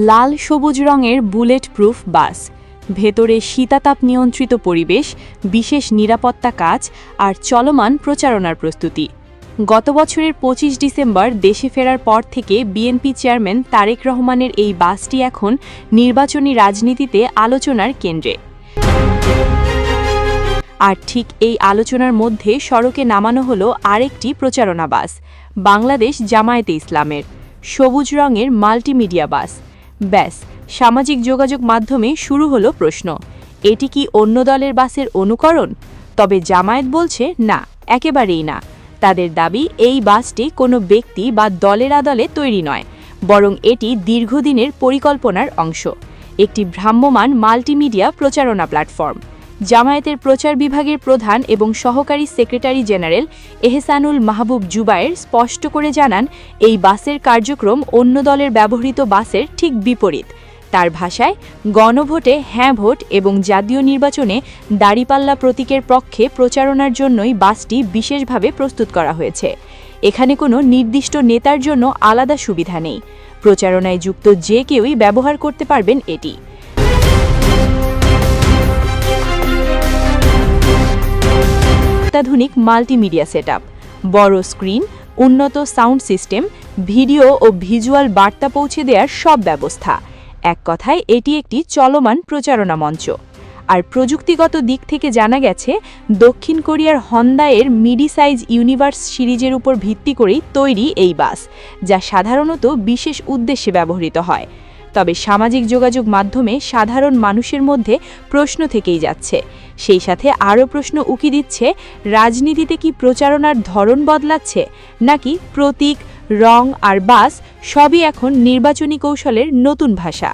লাল সবুজ রঙের bullet proof বাস, ভেতরে শীতাতাপ নিয়ন্ত্রিত পরিবেশ, বিশেষ নিরাপত্তা কাজ আর চলমান প্রচারণার প্রস্তুতি। গত বছরের ২৫ ডিসেম্বর দেশে ফেরার পর থেকে বিএনপি চেয়ারম্যান তারেক রহমানের এই বাসটি এখন নির্বাচনী রাজনীতিতে আলোচনার কেন্দ্রে। আর ঠিক এই আলোচনার মধ্যে সড়কে নামানো হলো আরেকটি প্রচারণা বাস, বাংলাদেশ জামায়াতে ইসলামের সবুজ রঙের মাল্টিমিডিয়া বাস। ব্যাস, সামাজিক যোগাযোগ মাধ্যমে শুরু হলো প্রশ্ন, এটি কি অন্য দলের বাসের অনুকরণ? তবে জামায়াত বলছে না, একেবারেই না। তাদের দাবি, এই বাসটি কোনো ব্যক্তি বা দলের আদলে তৈরি নয়, বরং এটি দীর্ঘদিনের পরিকল্পনার অংশ, একটি ভ্রাম্যমাণ মাল্টিমিডিয়া প্রচারণা প্ল্যাটফর্ম। জামায়াতের প্রচার বিভাগের প্রধান এবং সহকারী সেক্রেটারি জেনারেল এহসানুল মাহবুব জুবায়ের স্পষ্ট করে জানান, এই বাসের কার্যক্রম অন্য দলের ব্যবহৃত বাসের ঠিক বিপরীত। তার ভাষায়, গণভোটে হ্যাঁ ভোট এবং জাতীয় নির্বাচনে দাঁড়িপাল্লা প্রতীকের পক্ষে প্রচারণার জন্যই বাসটি বিশেষভাবে প্রস্তুত করা হয়েছে। এখানে কোনো নির্দিষ্ট নেতার জন্য আলাদা সুবিধা নেই, প্রচারণায় যুক্ত যে কেউই ব্যবহার করতে পারবেন এটি। অত্যাধুনিক মাল্টিমিডিয়া সেটআপ, বড় স্ক্রিন, উন্নত সাউন্ড সিস্টেম, ভিডিও ও ভিজুয়াল বার্তা পৌঁছে দেওয়ার সব ব্যবস্থা। এক কথায়, এটি একটি চলমান প্রচারণা মঞ্চ। আর প্রযুক্তিগত দিক থেকে জানা গেছে, দক্ষিণ কোরিয়ার হন্দাইয়ের মিডি সাইজ ইউনিভার্স সিরিজের উপর ভিত্তি করেই তৈরি এই বাস, যা সাধারণত বিশেষ উদ্দেশ্যে ব্যবহৃত হয়। তবে সামাজিক যোগাযোগ মাধ্যমে সাধারণ মানুষের মধ্যে প্রশ্ন থেকেই যাচ্ছে। সেই সাথে আরও প্রশ্ন উকি দিচ্ছে, রাজনীতিতে কি প্রচারণার ধরন বদলাচ্ছে, নাকি প্রতীক, রং আর বাস সবই এখন নির্বাচনী কৌশলের নতুন ভাষা?